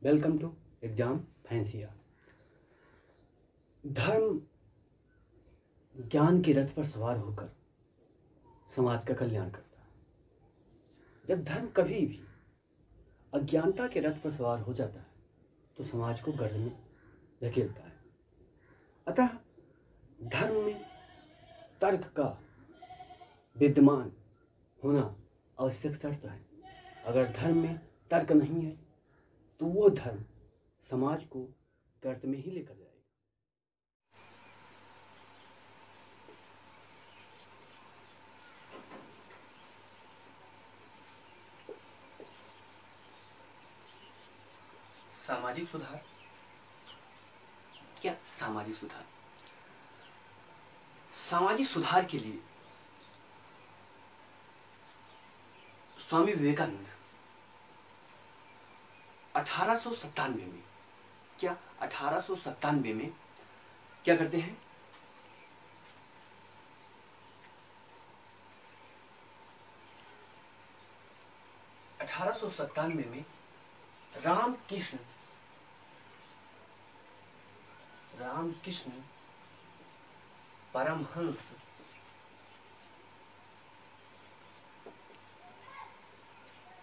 Welcome to exam फैंसिया। धर्म ज्ञान के रथ पर सवार होकर समाज का कल्याण करता है। जब धर्म कभी भी अज्ञानता के रथ पर सवार हो जाता है तो समाज को गर्त में धकेलता है। अतः धर्म में तर्क का विद्यमान होना आवश्यक शर्त है। अगर धर्म में तर्क नहीं है तो वो धर्म समाज को गर्त में ही लेकर जाएगा। सामाजिक सुधार क्या? सामाजिक सुधार, सामाजिक सुधार के लिए स्वामी विवेकानंद 1897 में क्या 1897 में क्या करते हैं? में रामकृष्ण परमहंस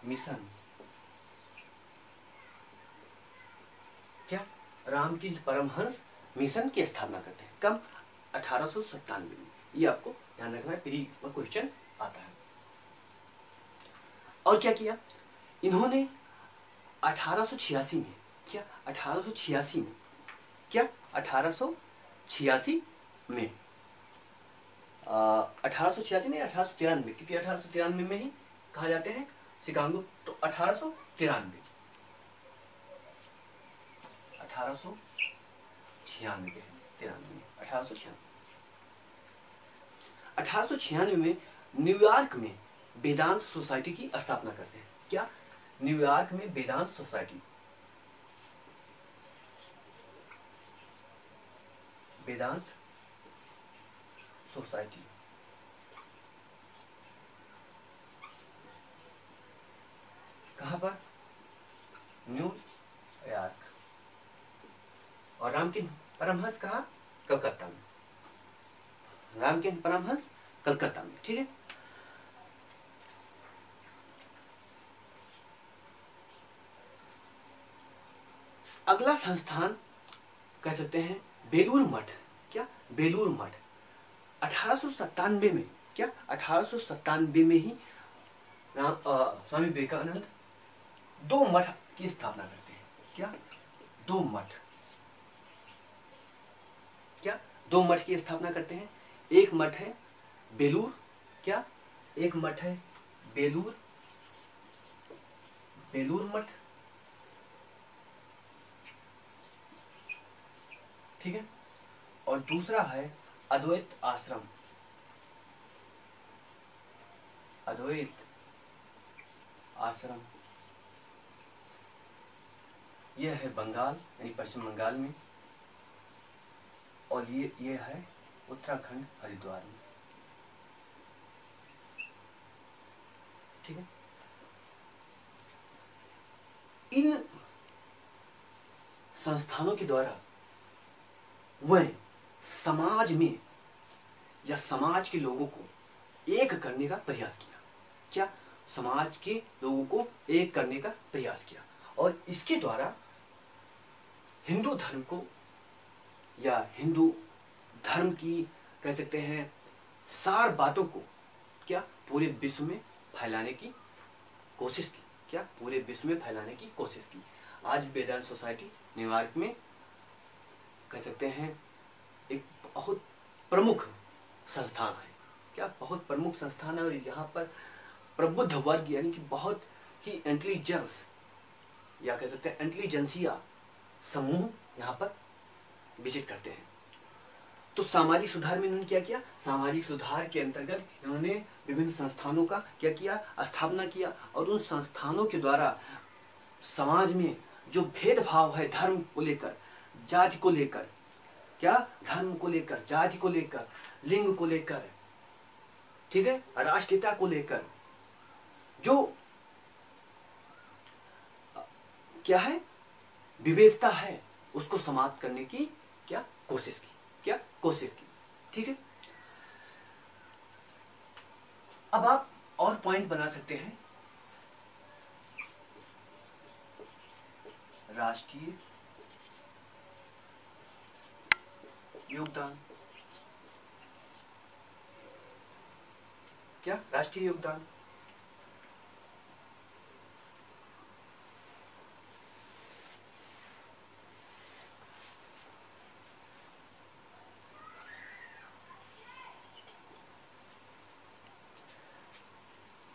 मिशन क्या? रामकृष्ण परमहंस मिशन की स्थापना करते हैं। कब? 1897 में। ये आपको ध्यान रखना है, प्री क्वेश्चन आता है। और क्या किया इन्होंने 1886 में? क्या 1886 में? क्या 1886 में 1886 नहीं, 1893, क्योंकि 1893 में ही कहा जाते हैं शिकागो, तो 1893 1896 में न्यूयॉर्क में वेदांत सोसाइटी की स्थापना करते हैं। क्या? न्यूयॉर्क में वेदांत सोसाइटी, वेदांत सोसाइटी कहां पर? न्यूयॉर्क। और रामकृष्ण परमहंस कहां? कलकत्ता में। रामकृष्ण परमहंस कलकत्ता में। ठीक है। अगला संस्थान कह सकते हैं बेलूर मठ। क्या? बेलूर मठ 1897 में। क्या 1897 में ही स्वामी विवेकानंद 2 मठ की स्थापना करते हैं। क्या? 2 मठ। क्या? 2 मठ की स्थापना करते हैं। एक मठ है बेलूर। क्या? एक मठ है बेलूर मठ। ठीक है। और दूसरा है अद्वैत आश्रम। अद्वैत आश्रम यह है बंगाल, यानी पश्चिम बंगाल में, और ये है उत्तराखंड हरिद्वार में। ठीक है। इन संस्थानों के द्वारा वह समाज में या समाज के लोगों को एक करने का प्रयास किया। क्या? समाज के लोगों को एक करने का प्रयास किया, और इसके द्वारा हिंदू धर्म को या हिंदू धर्म की कह सकते हैं सार बातों को क्या पूरे विश्व में फैलाने की कोशिश की। क्या? पूरे विश्व में फैलाने की कोशिश की। आज वेदांत सोसाइटी न्यूयॉर्क में कह सकते हैं एक बहुत प्रमुख संस्थान है। क्या? बहुत प्रमुख संस्थान है। और यहाँ पर प्रबुद्ध वर्ग यानी कि बहुत ही इंटेलिजेंस या कह सकते हैं इंटेलिजेंसिया समूह यहाँ पर विजिट करते हैं। तो सामाजिक सुधार में इन्होंने क्या किया? सामाजिक सुधार के अंतर्गत इन्होंने विभिन्न संस्थानों का क्या किया? स्थापना किया। और उन संस्थानों के द्वारा समाज में जो भेदभाव है धर्म को लेकर, जाति को लेकर, क्या धर्म को लेकर, जाति को लेकर, लिंग को लेकर, ठीक है, राष्ट्रीयता को लेकर, जो क्या है विविधता है उसको समाप्त करने की कोशिश की। ठीक है, अब आप और पॉइंट बना सकते हैं। राष्ट्रीय योगदान, राष्ट्रीय योगदान।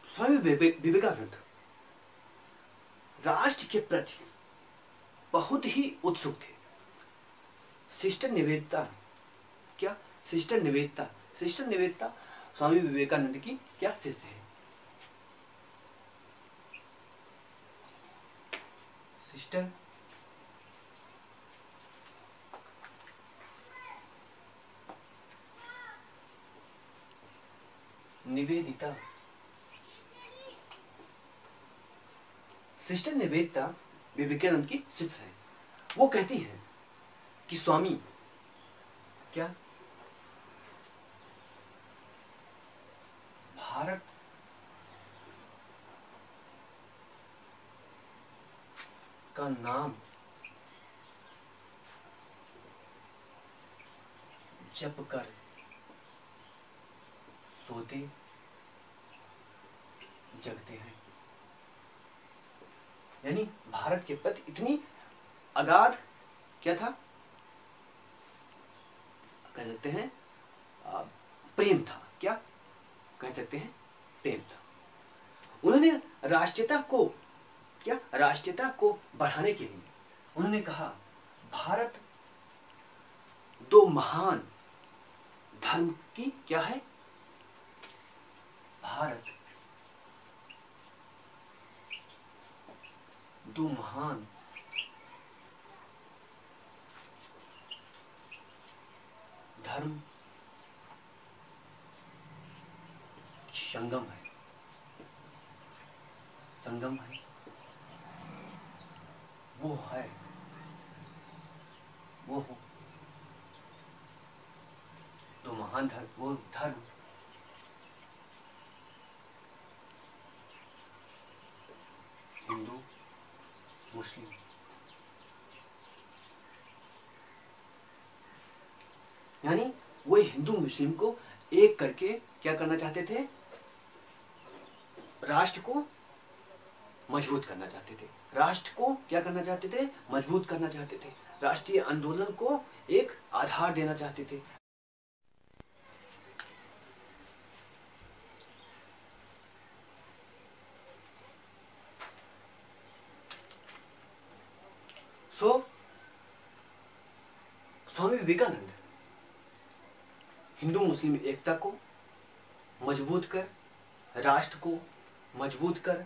स्वामी विवेकानंद राष्ट्र के प्रति बहुत ही उत्सुक थे। सिस्टर निवेदिता, सिस्टर निवेदिता स्वामी विवेकानंद की शिष्य है। सिस्टर निवेदिता, सिस्टर निवेदिता विवेकानंद की शिष्य है। वो कहती है कि स्वामी भारत का नाम जप कर सोते जगते हैं। यानी भारत के प्रति इतनी अगाध था, कह सकते हैं प्रेम था। कह सकते हैं प्रेम था। उन्होंने राष्ट्रीयता को बढ़ाने के लिए उन्होंने कहा भारत दो महान धर्म की है, भारत दो महान धर्म संगम है, वो दो महान धर्म, वो धर्म हिंदू मुस्लिम। यानी वो हिंदू मुस्लिम को एक करके करना चाहते थे, राष्ट्र को मजबूत करना चाहते थे, राष्ट्र को करना चाहते थे, मजबूत करना चाहते थे, राष्ट्रीय आंदोलन को एक आधार देना चाहते थे। स्वामी विवेकानंद हिंदू मुस्लिम एकता को मजबूत कर, राष्ट्र को मजबूत कर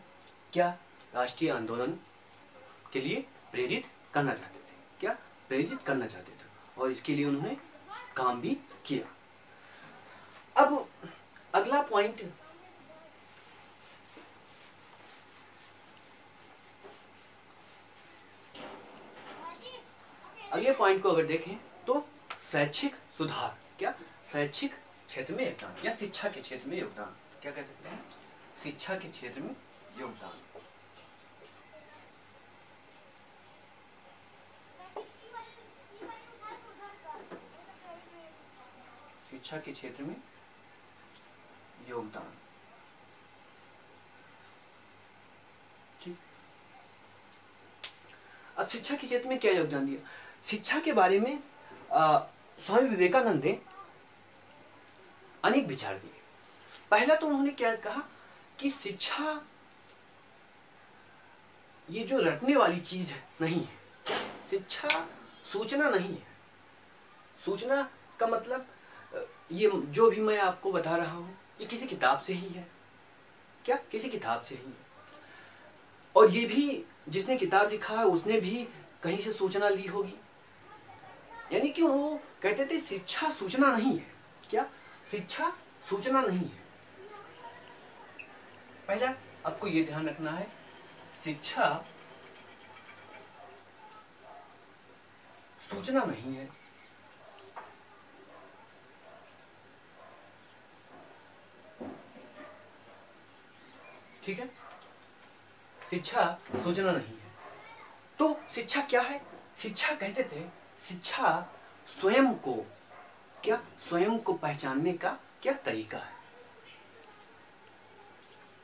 राष्ट्रीय आंदोलन के लिए प्रेरित करना चाहते थे। प्रेरित करना चाहते थे और इसके लिए उन्होंने काम भी किया। अब अगला पॉइंट, अगले पॉइंट को अगर देखें तो शैक्षिक सुधार, शैक्षिक क्षेत्र में योगदान या शिक्षा के क्षेत्र में योगदान, कह सकते हैं शिक्षा के क्षेत्र में योगदान। शिक्षा के क्षेत्र में योगदान। ठीक, अब शिक्षा के क्षेत्र में क्या योगदान दिया? शिक्षा के बारे में स्वामी विवेकानंद ने अनेक विचार दिए। पहला तो उन्होंने क्या कहा कि शिक्षा ये जो रटने वाली चीज नहीं है, शिक्षा सूचना नहीं है। सूचना का मतलब ये जो भी मैं आपको बता रहा हूं ये किसी किताब से ही है, किसी किताब से ही है। और ये भी जिसने किताब लिखा है उसने भी कहीं से सूचना ली होगी। यानी कि वो कहते थे शिक्षा सूचना नहीं है। शिक्षा सूचना नहीं है। पहला आपको ये ध्यान रखना है, शिक्षा सूचना नहीं है। ठीक है, शिक्षा सूचना नहीं है। तो शिक्षा क्या है? शिक्षा कहते थे, शिक्षा स्वयं को, क्या स्वयं को पहचानने का क्या तरीका है,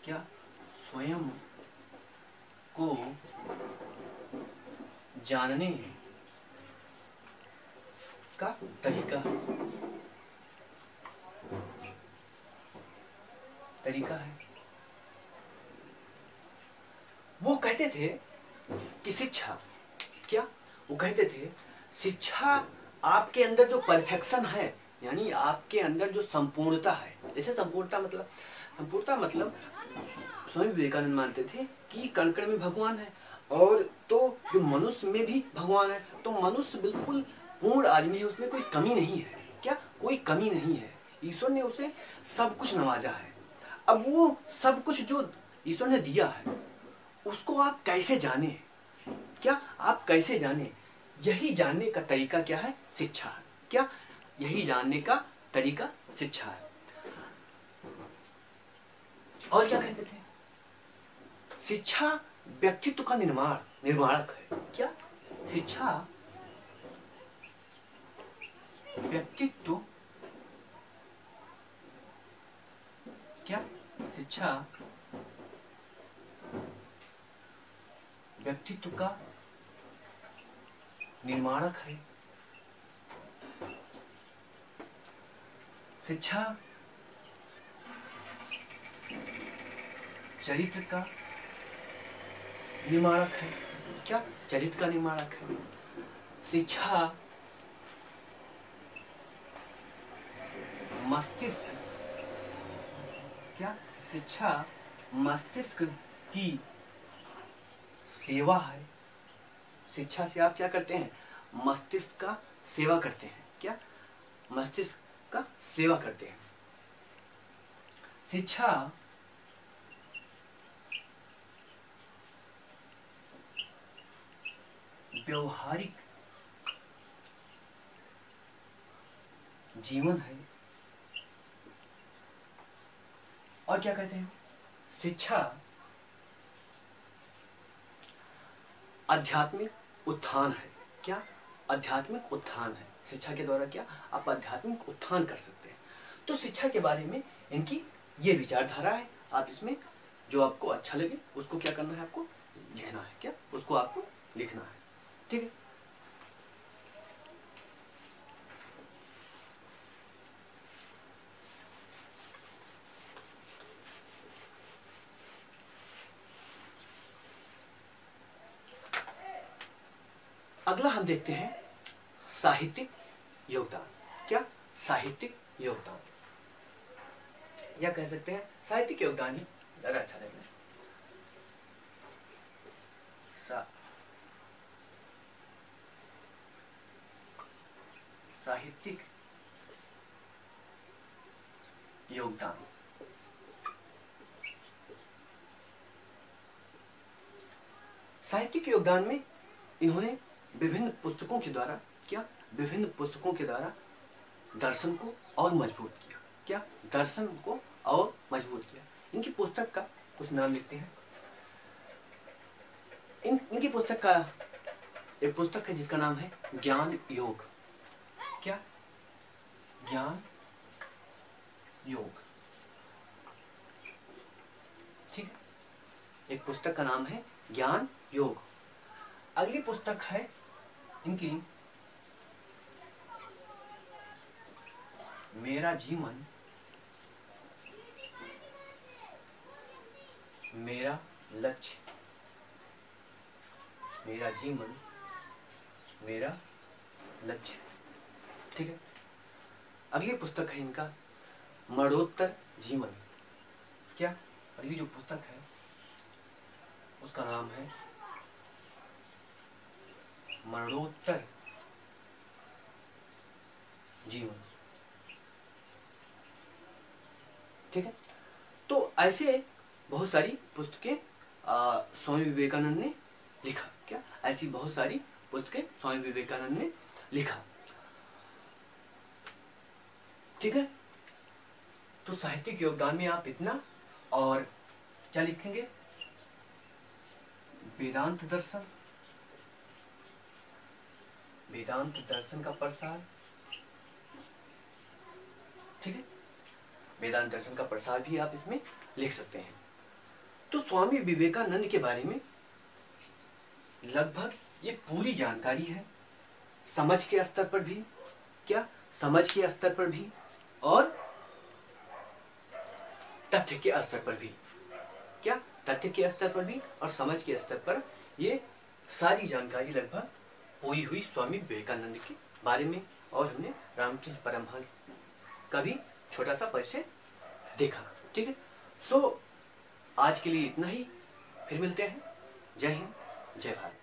क्या स्वयं को जानने का तरीका है। वो कहते थे कि शिक्षा, क्या वो कहते थे शिक्षा आपके अंदर जो परफेक्शन है, यानी आपके अंदर जो संपूर्णता है। जैसे संपूर्णता मतलब स्वामी विवेकानंद मानते थे कि कण कण में भगवान है, और तो जो मनुष्य में भी भगवान है, तो मनुष्य बिल्कुल पूर्ण आदमी है, उसमें कोई कमी नहीं है। क्या कोई कमी नहीं है? ईश्वर ने उसे सब कुछ नवाजा है। अब वो सब कुछ जो ईश्वर ने दिया है उसको आप कैसे जाने, क्या आप कैसे जाने? यही जानने का तरीका क्या है? शिक्षा है। क्या यही जानने का तरीका शिक्षा है। और क्या कहते थे? शिक्षा व्यक्तित्व का निर्माणक है। क्या शिक्षा व्यक्तित्व, क्या शिक्षा व्यक्तित्व का निर्माणक है। शिक्षा चरित्र का निर्माणक है। क्या चरित्र का निर्माणक है। शिक्षा मस्तिष्क, क्या शिक्षा मस्तिष्क की सेवा है। शिक्षा से आप क्या करते हैं? मस्तिष्क का सेवा करते हैं। क्या मस्तिष्क का सेवा करते हैं। शिक्षा व्यवहारिक जीवन है। और क्या कहते हैं? शिक्षा आध्यात्मिक उत्थान है। क्या आध्यात्मिक उत्थान है। शिक्षा के द्वारा क्या आप आध्यात्मिक उत्थान कर सकते हैं। तो शिक्षा के बारे में इनकी ये विचारधारा है। आप इसमें जो आपको अच्छा लगे उसको क्या करना है, आपको लिखना है। क्या उसको आपको लिखना है। ठीक है। अगला हम देखते हैं साहित्यिक योगदान। क्या साहित्यिक योगदान, या कह सकते हैं साहित्यिक योगदान ही ज्यादा अच्छा लगेगा। साहित्यिक योगदान। साहित्यिक योगदान में इन्होंने विभिन्न पुस्तकों के द्वारा, क्या विभिन्न पुस्तकों के द्वारा दर्शन को और मजबूत किया। क्या दर्शन को और मजबूत किया। इनकी पुस्तक का कुछ नाम लिखते हैं। इनकी पुस्तक का एक पुस्तक है जिसका नाम है ज्ञान योग। क्या ज्ञान योग। ठीक है, एक पुस्तक का नाम है ज्ञान योग। अगली पुस्तक है इनकी मेरा जीवन मेरा लक्ष्य। मेरा जीवन मेरा लक्ष्य। ठीक है। अगली पुस्तक है इनका मरणोत्तर जीवन। क्या अगली जो पुस्तक है उसका नाम है मरणोत्तर जीवन। ठीक है। तो ऐसे बहुत सारी पुस्तकें स्वामी विवेकानंद ने लिखा। क्या ऐसी बहुत सारी पुस्तकें स्वामी विवेकानंद ने लिखा। ठीक है, तो साहित्यिक योगदान में आप इतना, और क्या लिखेंगे, वेदांत दर्शन, वेदांत दर्शन का प्रसार। ठीक है, वेदांत दर्शन का प्रसार भी आप इसमें लिख सकते हैं। तो स्वामी विवेकानंद के बारे में लगभग ये पूरी जानकारी है, समझ के स्तर पर भी, क्या समझ के स्तर पर भी और तथ्य के स्तर पर भी, क्या तथ्य के स्तर पर भी और समझ के स्तर पर ये सारी जानकारी लगभग हुई हुई स्वामी विवेकानंद के बारे में। और हमने रामकृष्ण परमहंस का भी छोटा सा परिचय देखा। ठीक है, सो आज के लिए इतना ही, फिर मिलते हैं। जय हिंद, जय भारत।